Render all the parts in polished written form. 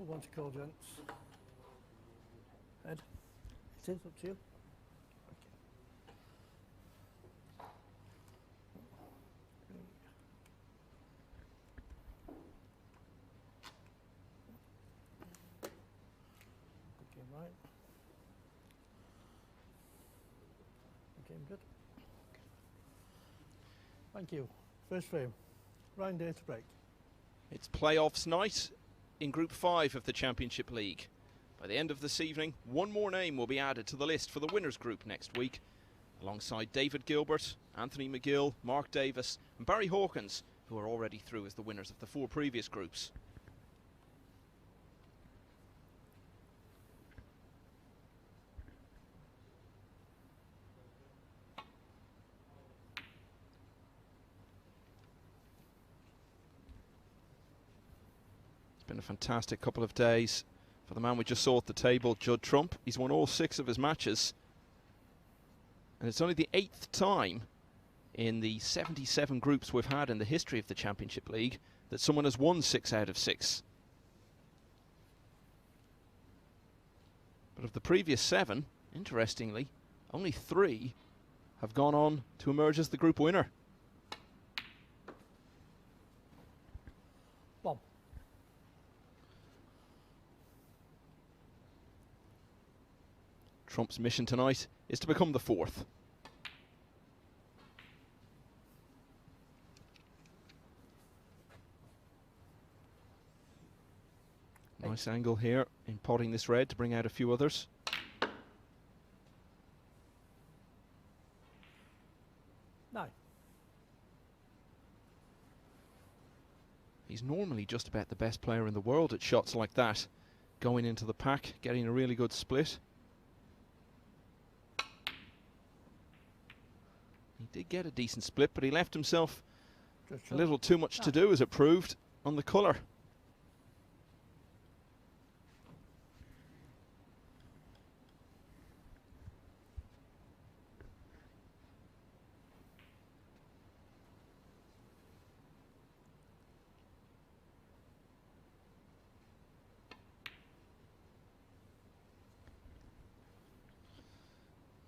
one to call, gents. Ed, it is up to you. Good game, right? Good game, good. Thank you. First frame. Ryan Day to break. It's playoffs night in Group 5 of the Championship League. By the end of this evening, one more name will be added to the list for the winners group next week, alongside David Gilbert, Anthony McGill, Mark Davis and Barry Hawkins, who are already through as the winners of the 4 previous groups. Been a fantastic couple of days for the man we just saw at the table, Judd Trump. He's won all 6 of his matches, and it's only the 8th time in the 77 groups we've had in the history of the Championship League that someone has won 6 out of 6. But of the previous 7, interestingly, only 3 have gone on to emerge as the group winner. Bob. Trump's mission tonight is to become the 4th. Nice angle here in potting this red to bring out a few others. No. He's normally just about the best player in the world at shots like that, going into the pack, getting a really good split. He did get a decent split, but he left himself a little too much to do, as it proved, on the colour.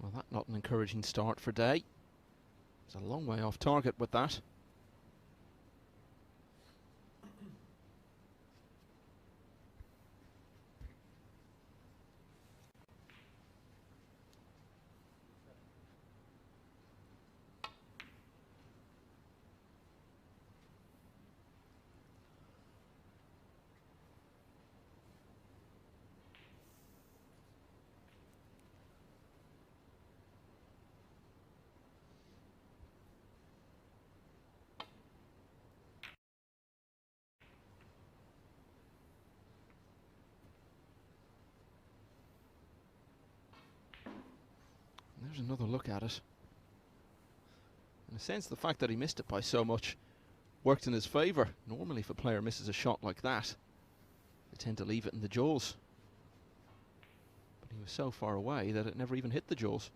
Well, that's not an encouraging start for Day. It's a long way off target with that. There's another look at it. In a sense, the fact that he missed it by so much worked in his favour. Normally, if a player misses a shot like that, they tend to leave it in the jaws. But he was so far away that it never even hit the jaws.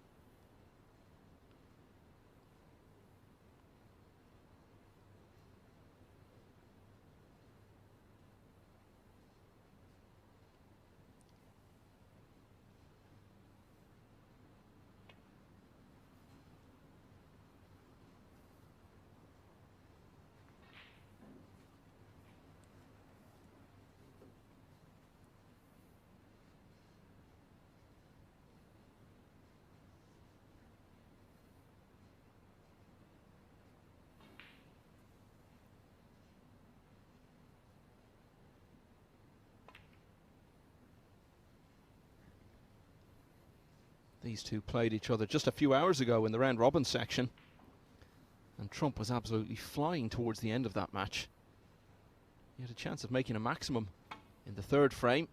These two played each other just a few hours ago in the round robin section, and Trump was absolutely flying towards the end of that match. He had a chance of making a maximum in the 3rd frame.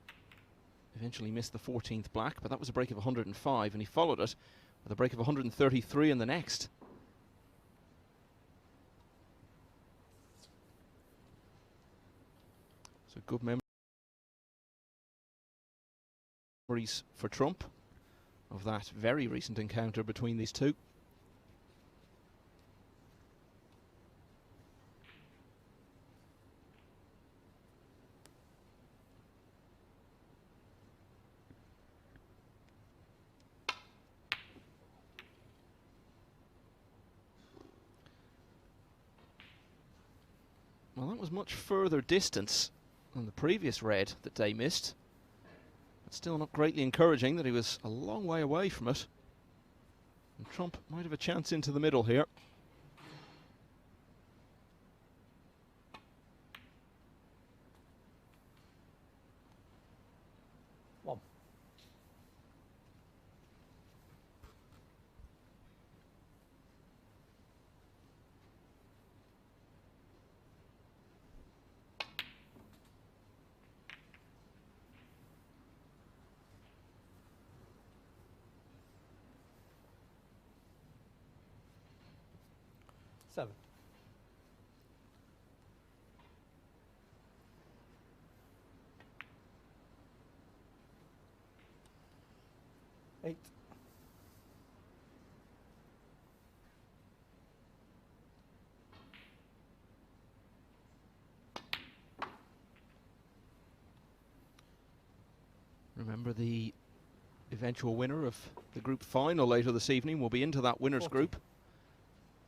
Eventually missed the 14th black, but that was a break of 105, and he followed it with a break of 133 in the next. So good memories for Trump of that very recent encounter between these two. Well, that was much further distance than the previous red that Day missed. But still not greatly encouraging that he was a long way away from it. And Trump might have a chance into the middle here. One. Seven. Eight. Remember, the eventual winner of the group final later this evening will be into that winners 40. group.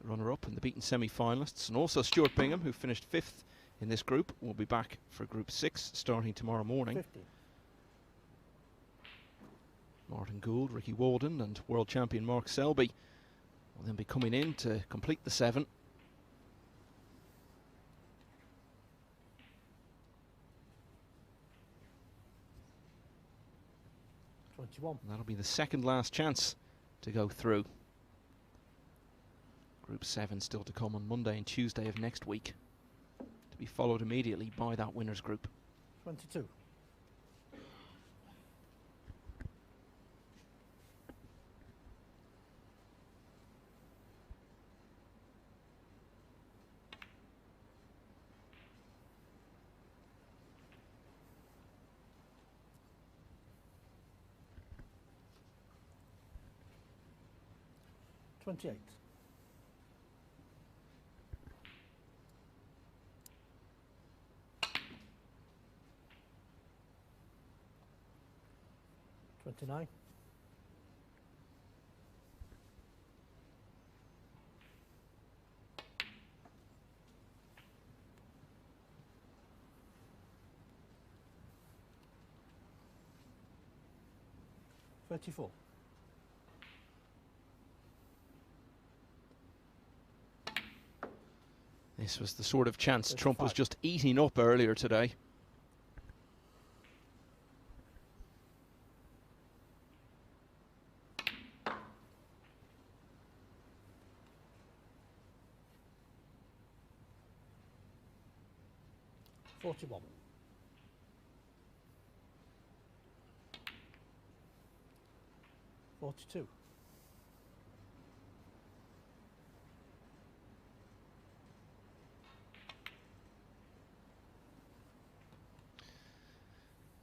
The runner-up and the beaten semi-finalists, and also Stuart Bingham, who finished 5th in this group, will be back for Group 6 starting tomorrow morning. 50. Martin Gould, Ricky Walden and world champion Mark Selby will then be coming in to complete the 7. And that'll be the second last chance to go through. Group 7 still to come on Monday and Tuesday of next week, to be followed immediately by that winners group. 22. $28. $29. $34. This was the sort of chance 35. Trump was just eating up earlier today. $41. $42.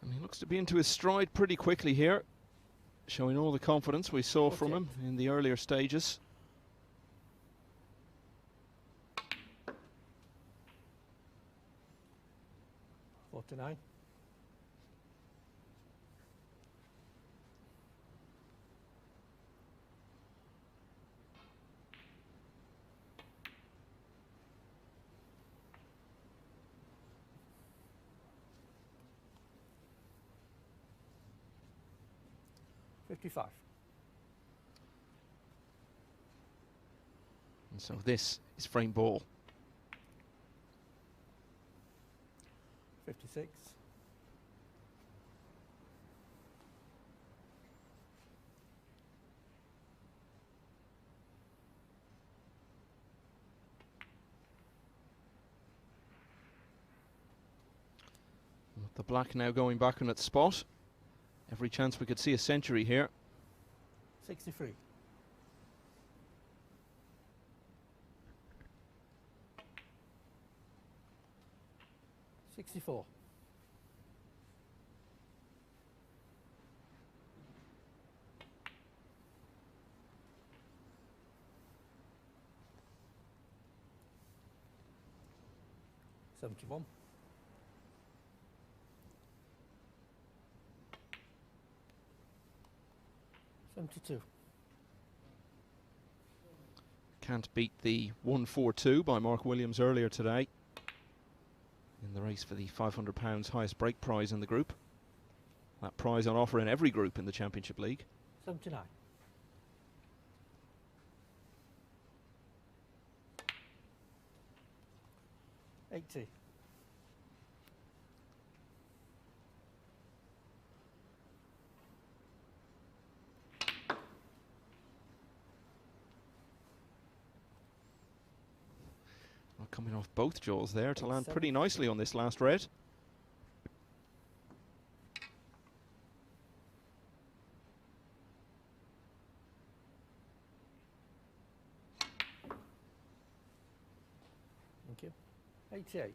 And he looks to be into his stride pretty quickly here, showing all the confidence we saw from him in the earlier stages. $49. $55. And so this is frame ball. 56. The black now going back on its spot. Every chance we could see a century here. 63. $64. $71. $72. Can't beat the 142 by Mark Williams earlier today. race for the £500 highest break prize in the group. That prize on offer in every group in the Championship League. 79. $80. Well, coming off both jaws there to land pretty nicely on this last red. Thank you. 88.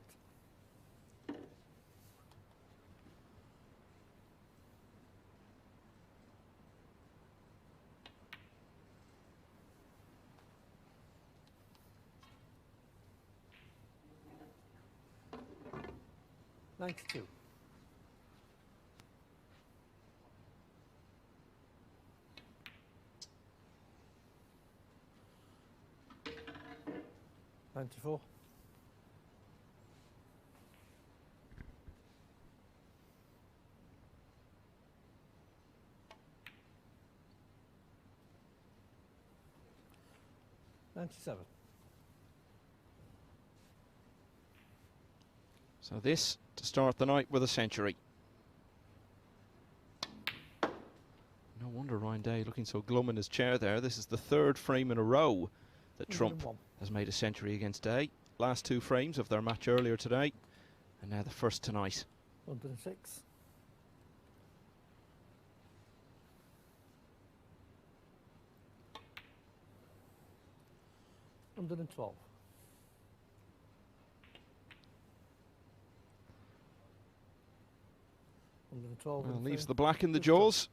$92. $94. $97. So this to start the night with a century. No wonder Ryan Day looking so glum in his chair there. This is the third frame in a row that Trump 101. has made a century against Day. Last two frames of their match earlier today, and now the first tonight. 106. $112. 112. Well, leaves the black in the jaws.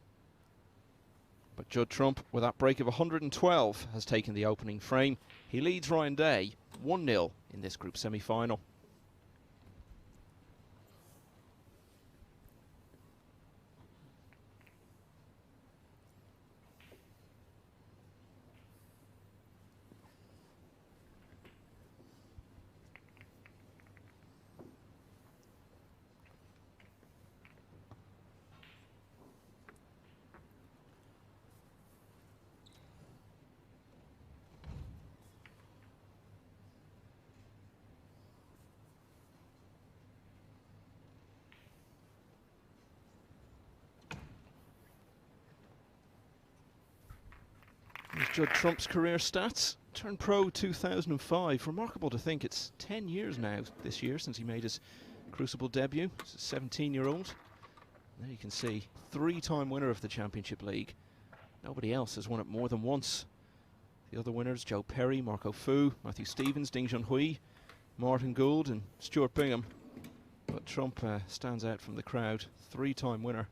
But Judd Trump, with that break of 112, has taken the opening frame. He leads Ryan Day 1-0 in this group semi-final. Judd Trump's career stats. Turned pro 2005. Remarkable to think it's 10 years now this year since he made his Crucible debut. He's a 17-year-old. There you can see, three-time winner of the Championship League. Nobody else has won it more than once. The other winners, Joe Perry, Marco Fu, Matthew Stevens, Ding Junhui, Martin Gould and Stuart Bingham. But Trump stands out from the crowd. Three-time winner.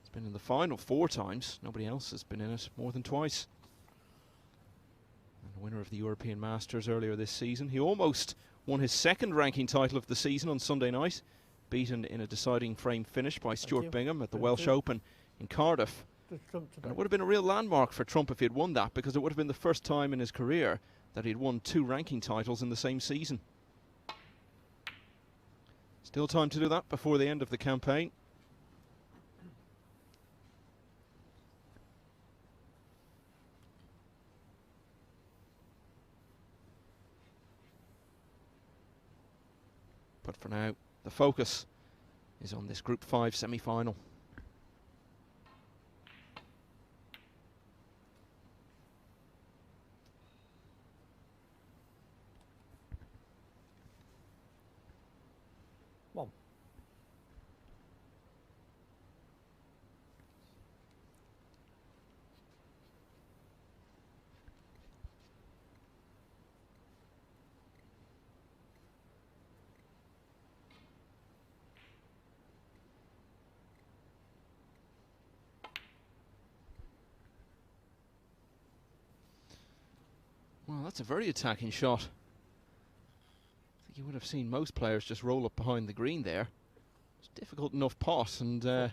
He's been in the final 4 times. Nobody else has been in it more than twice. And winner of the European Masters earlier this season. He almost won his second ranking title of the season on Sunday night. Beaten in a deciding frame finish by Stuart Bingham at the Welsh Open in Cardiff. And it would have been a real landmark for Trump if he had won that, because it would have been the first time in his career that he'd won 2 ranking titles in the same season. Still time to do that before the end of the campaign. But for now, the focus is on this Group 5 semi-final. Well, that's a very attacking shot. I think you would have seen most players just roll up behind the green there. It's a difficult enough pot, and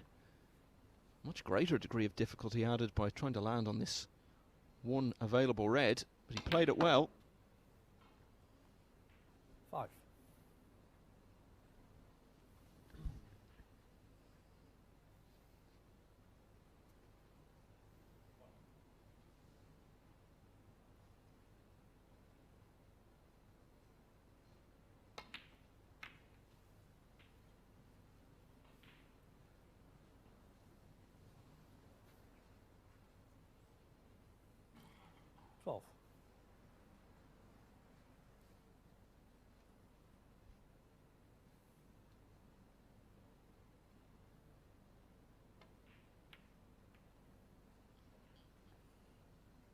much greater degree of difficulty added by trying to land on this one available red, but he played it well. 5. 12.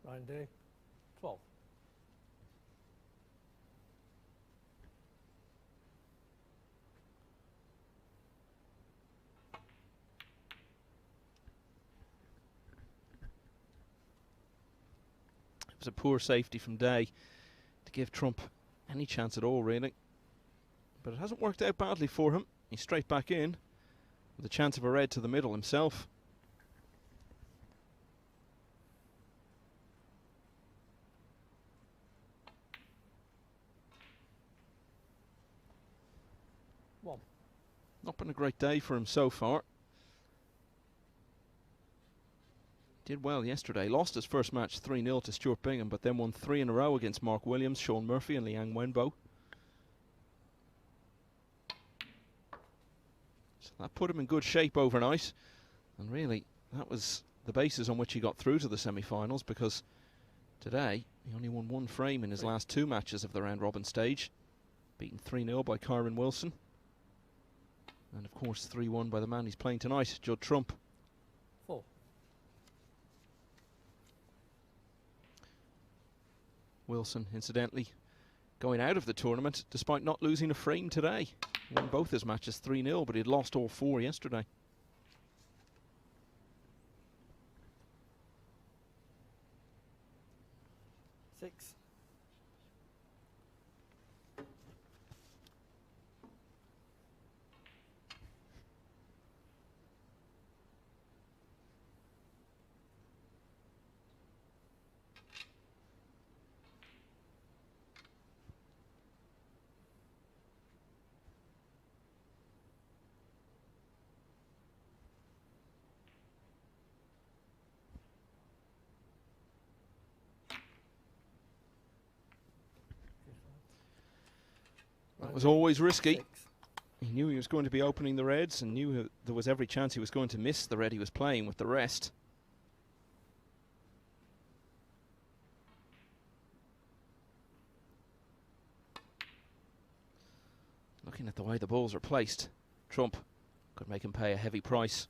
Ryan Day, 12. It was a poor safety from Day to give Trump any chance at all, really. But it hasn't worked out badly for him. He's straight back in with a chance of a red to the middle himself. One. Not been a great day for him so far. Did well yesterday. Lost his first match 3-0 to Stuart Bingham, but then won 3 in a row against Mark Williams, Sean Murphy and Liang Wenbo. So that put him in good shape overnight. And really, that was the basis on which he got through to the semi-finals, because today he only won 1 frame in his last 2 matches of the round-robin stage. Beaten 3-0 by Kyron Wilson. And of course 3-1 by the man he's playing tonight, Judd Trump. 4. Wilson, incidentally, going out of the tournament despite not losing a frame today. He won both his matches 3-0, but he'd lost all 4 yesterday. Six. That was always risky. 6. He knew he was going to be opening the reds and knew there was every chance he was going to miss the red he was playing with the rest. Looking at the way the balls are placed, Trump could make him pay a heavy price.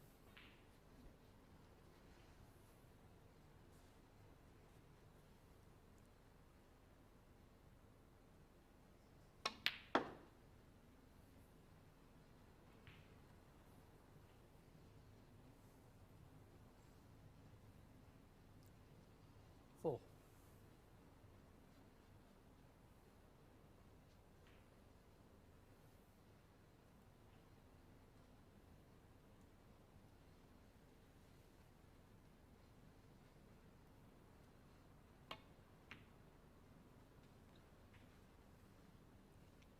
Four.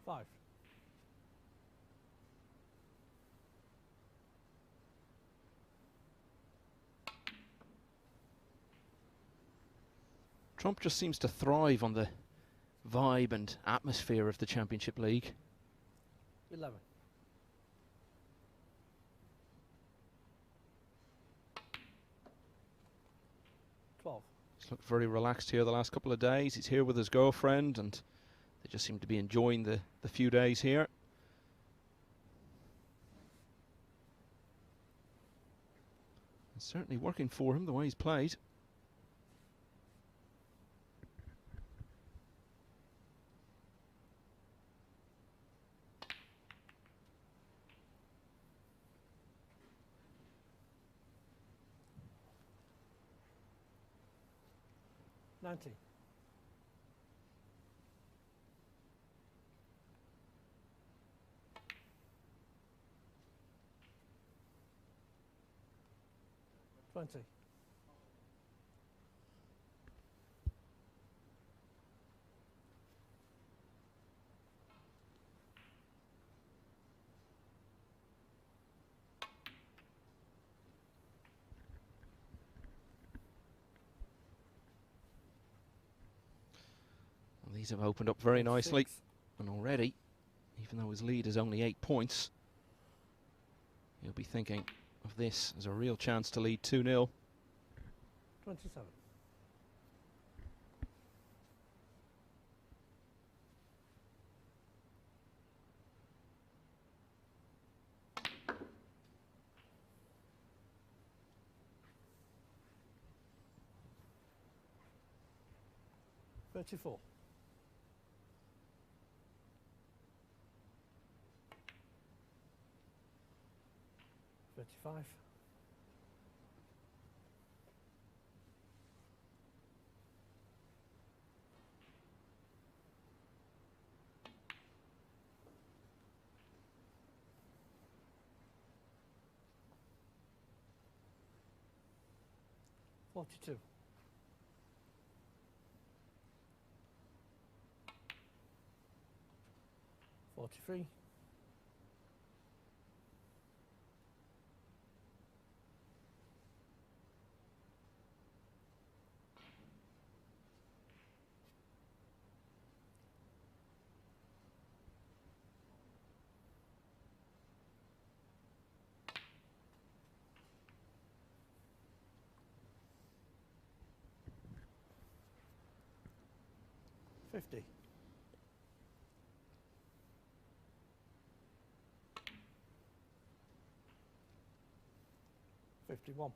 Five. Trump just seems to thrive on the vibe and atmosphere of the Championship League. 11. He's looked very relaxed here the last couple of days. He's here with his girlfriend and they just seem to be enjoying the few days here. It's certainly working for him the way he's played. $90. $20. These have opened up very nicely. 6. And already, even though his lead is only 8 points, he'll be thinking of this as a real chance to lead 2-0. 27. 34. 35. 42. 43. 50. 51.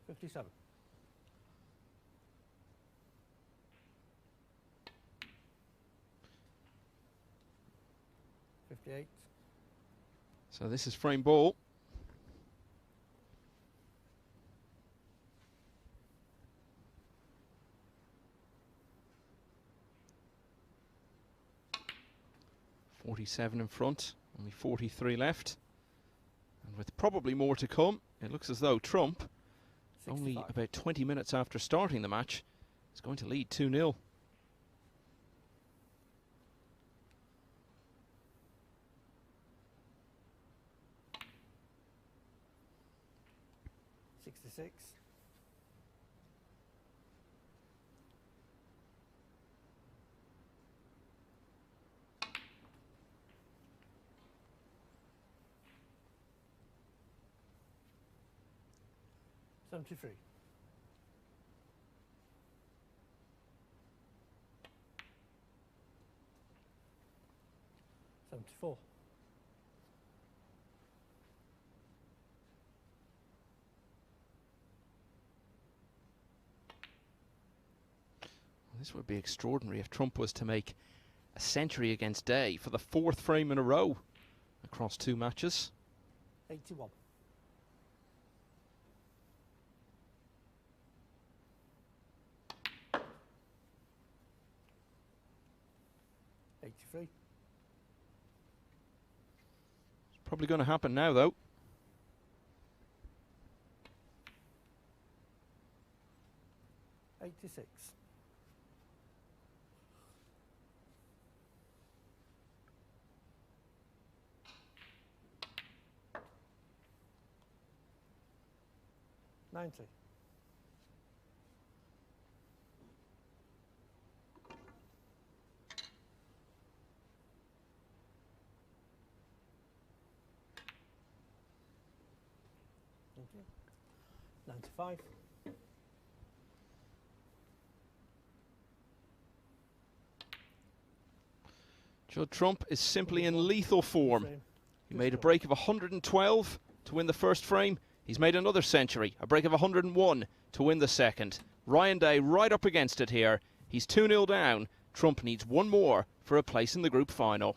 57. 58. So this is frame ball. .47 in front, only 43 left. And with probably more to come, it looks as though Trump, 65. only about 20 minutes after starting the match, is going to lead 2-0. .66. 73. 74. 'This would be extraordinary if Trump was to make a century against Day for the 4th frame in a row across 2 matches. 81. 83. It's probably going to happen now, though. 86. 90. 95. 'Judd Trump is simply in lethal form. He made a break of 112 to win the first frame. He's made another century, a break of 101 to win the second. Ryan Day right up against it here. He's 2-0 down. Trump needs one more for a place in the group final.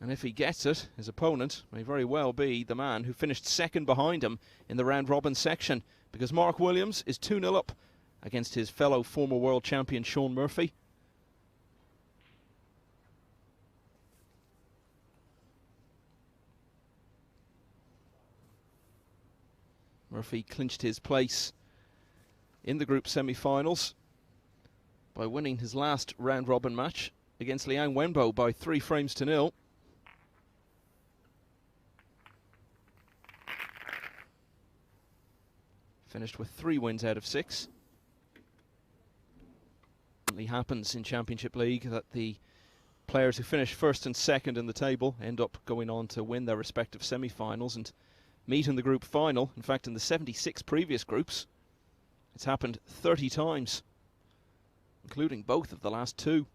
And if he gets it, his opponent may very well be the man who finished second behind him in the round robin section, because Mark Williams is 2-0 up against his fellow former world champion Shaun Murphy. Murphy clinched his place in the group semi-finals by winning his last round robin match against Liang Wenbo by 3 frames to 0. Finished with 3 wins out of 6. It happens in Championship League that the players who finish first and second in the table end up going on to win their respective semi-finals, and meet in the group final. In fact, in the 76 previous groups, it's happened 30 times, including both of the last two.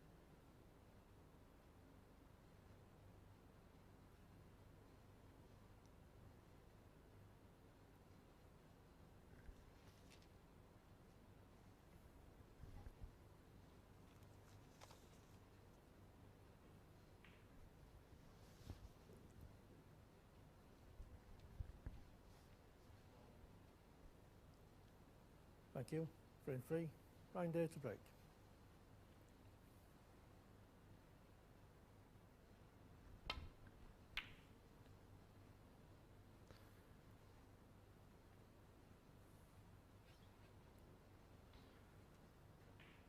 Thank you. Frame 3. Ryan Day to break.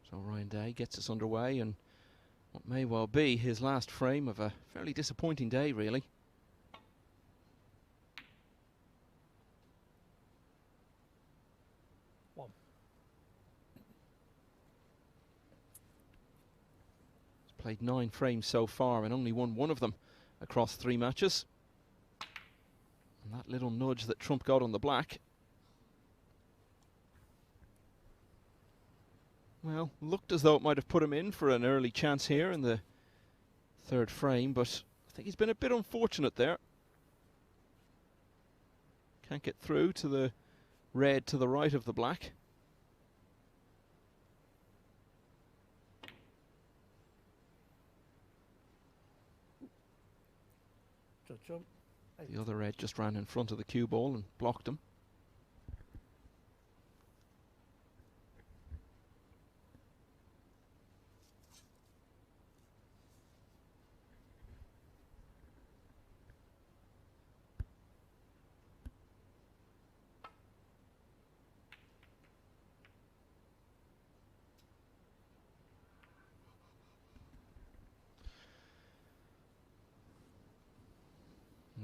So Ryan Day gets us underway, and what may well be his last frame of a fairly disappointing day, really. He's played 9 frames so far and only won 1 of them across 3 matches. And that little nudge that Trump got on the black, well, looked as though it might have put him in for an early chance here in the 3rd frame, but I think he's been a bit unfortunate there. Can't get through to the red to the right of the black. Judd. The other red just ran in front of the cue ball and blocked him.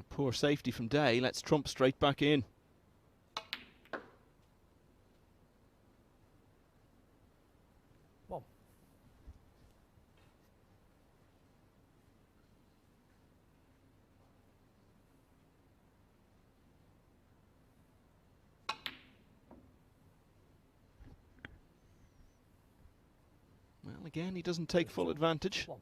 Poor safety from Day, lets Trump straight back in. One. Well, again, he doesn't take full advantage. One.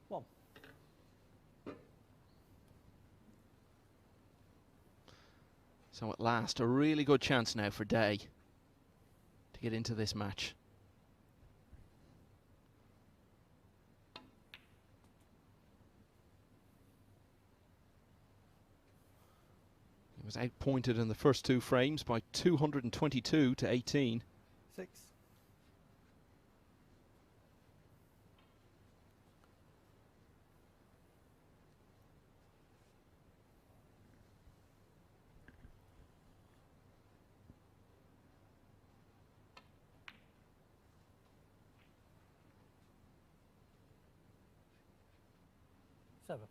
One. So at last, a really good chance now for Day to get into this match. He was outpointed in the first 2 frames by 222 to 18. 6. Seven.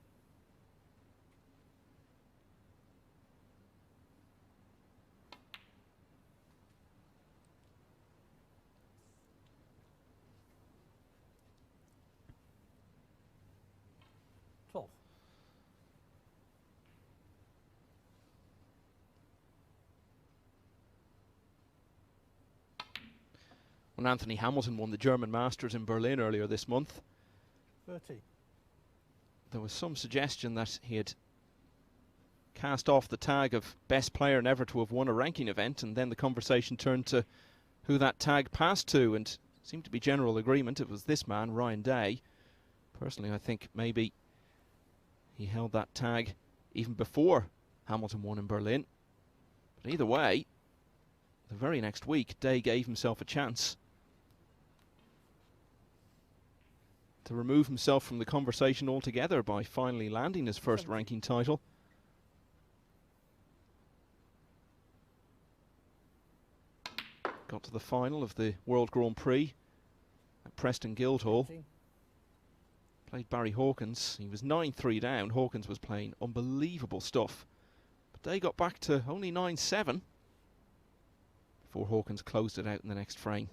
When Anthony Hamilton won the German Masters in Berlin earlier this month, 30. there was some suggestion that he had cast off the tag of best player never to have won a ranking event, and then the conversation turned to who that tag passed to, and seemed to be general agreement it was this man, Ryan Day. Personally, I think maybe he held that tag even before Hamilton won in Berlin. But either way, the very next week, Day gave himself a chance to remove himself from the conversation altogether by finally landing his first ranking title. Got to the final of the World Grand Prix at Preston Guildhall. 18. Played Barry Hawkins. He was 9-3 down. Hawkins was playing unbelievable stuff, but Day got back to only 9-7 before Hawkins closed it out in the next frame.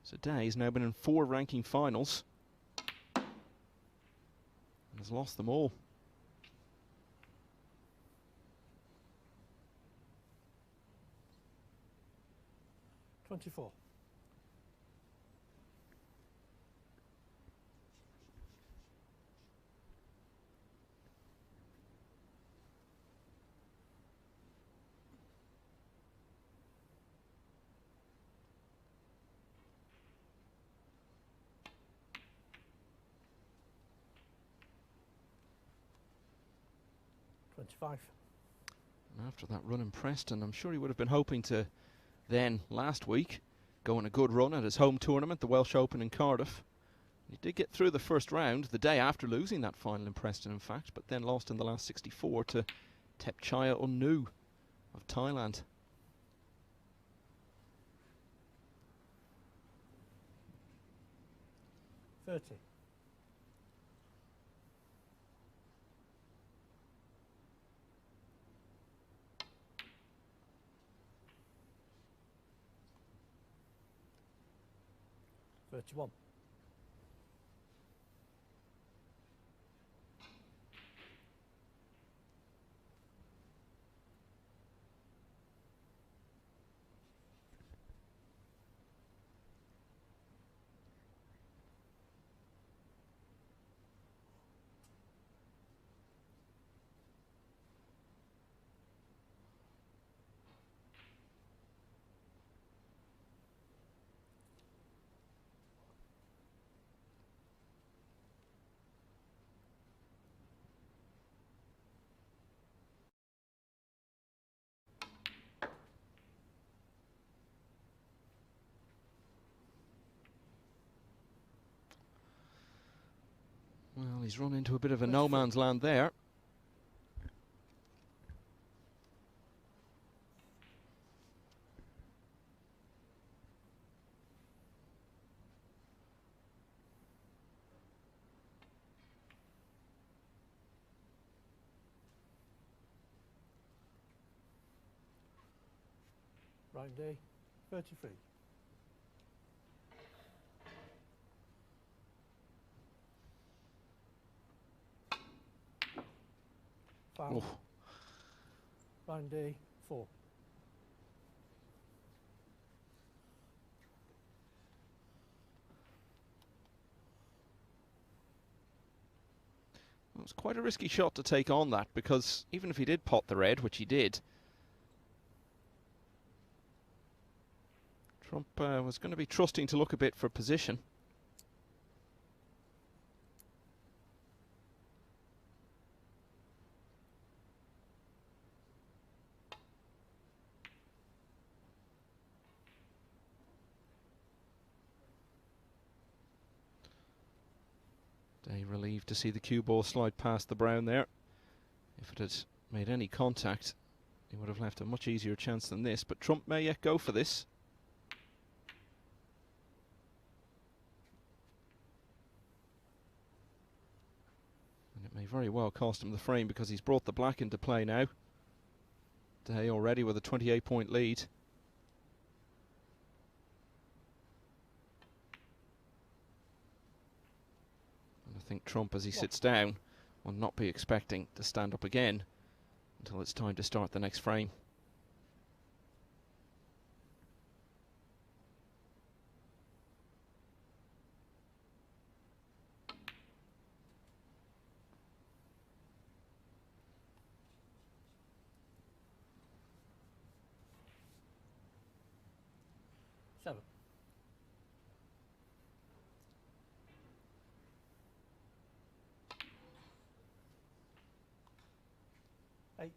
So Day has now been in 4 ranking finals and has lost them all. $24. 25. And after that run in Preston, I'm sure he would have been hoping to then, last week, go on a good run at his home tournament, the Welsh Open in Cardiff. He did get through the first round, the day after losing that final in Preston, in fact, but then lost in the last 64 to Tepchaya Unnu of Thailand. $30. 31. Well, he's run into a bit of a That's no true. man's land there. Right day, 33. Foul. Oh, Round day, 4. it was quite a risky shot to take on that, because even if he did pot the red, which he did, Trump was going to be trusting to look a bit for position. Day relieved to see the cue ball slide past the brown there. If it had made any contact, he would have left a much easier chance than this, but Trump may yet go for this. And it may very well cost him the frame, because he's brought the black into play now. Day already with a 28-point lead. And I think Trump, as he sits down, will not be expecting to stand up again until it's time to start the next frame. Seven. 8.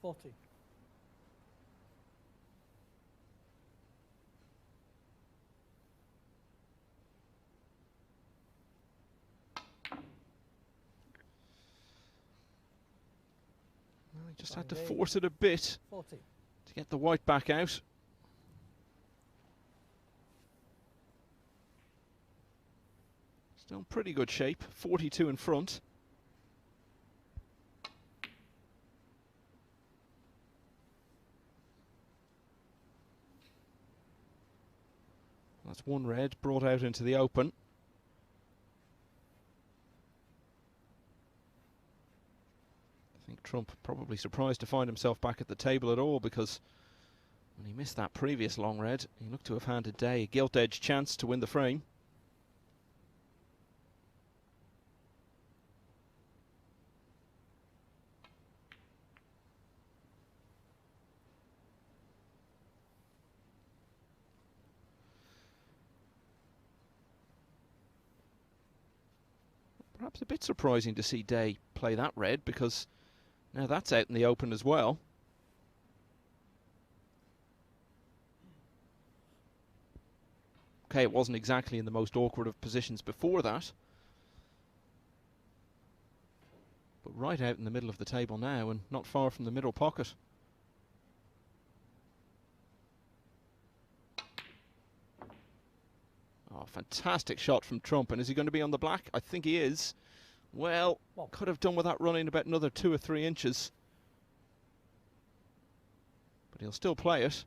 40. Just had to force it a bit 40. to get the white back out. Still in pretty good shape, 42 in front. That's one red brought out into the open. I think Trump probably surprised to find himself back at the table at all, because when he missed that previous long red, he looked to have handed Day a gilt-edged chance to win the frame. Perhaps a bit surprising to see Day play that red, because now that's out in the open as well. Okay, it wasn't exactly in the most awkward of positions before that, but right out in the middle of the table now and not far from the middle pocket. Oh, fantastic shot from Trump. And is he going to be on the black? I think he is. Well, could have done with that running about another 2 or 3 inches. But he'll still play it.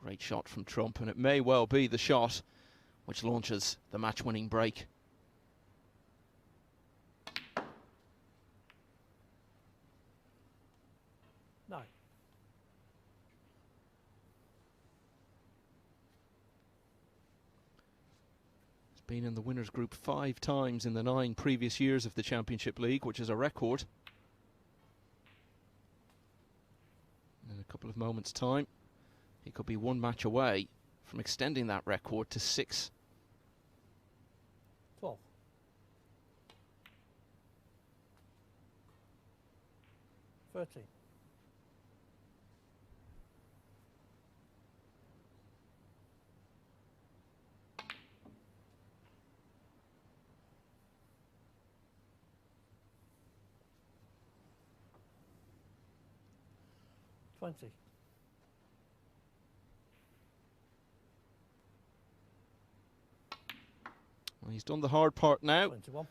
Great shot from Trump, and it may well be the shot which launches the match-winning break. No. He's been in the winners' group 5 times in the 9 previous years of the Championship League, which is a record. In a couple of moments' time, he could be 1 match away from extending that record to 6. 12. 13. 20. Well, he's done the hard part now, 21.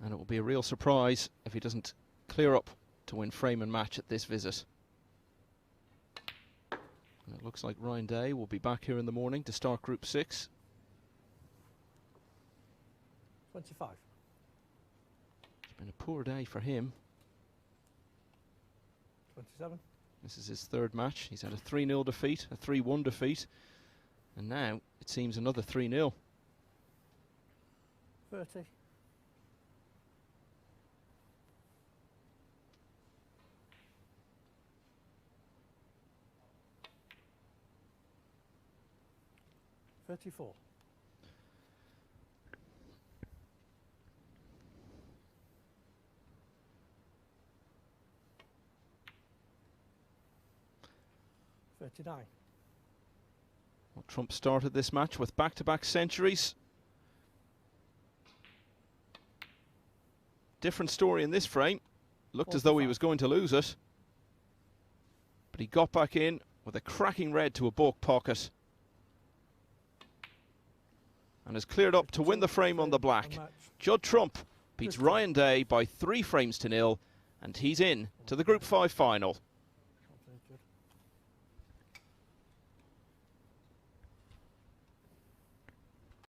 and it will be a real surprise if he doesn't clear up to win frame and match at this visit. And it looks like Ryan Day will be back here in the morning to start Group 6. 25. It's been a poor day for him. 27. This is his 3rd match. He's had a 3-0 defeat, a 3-1 defeat, and now it seems another 3-0. 30. 34. 39. Well, Trump started this match with back-to-back centuries. Different story in this frame. Looked as though he was going to lose it, but he got back in with a cracking red to a bulk pocket and has cleared up to win the frame on the black. Judd Trump beats Ryan Day by 3 frames to 0, and he's in to the Group 5 final.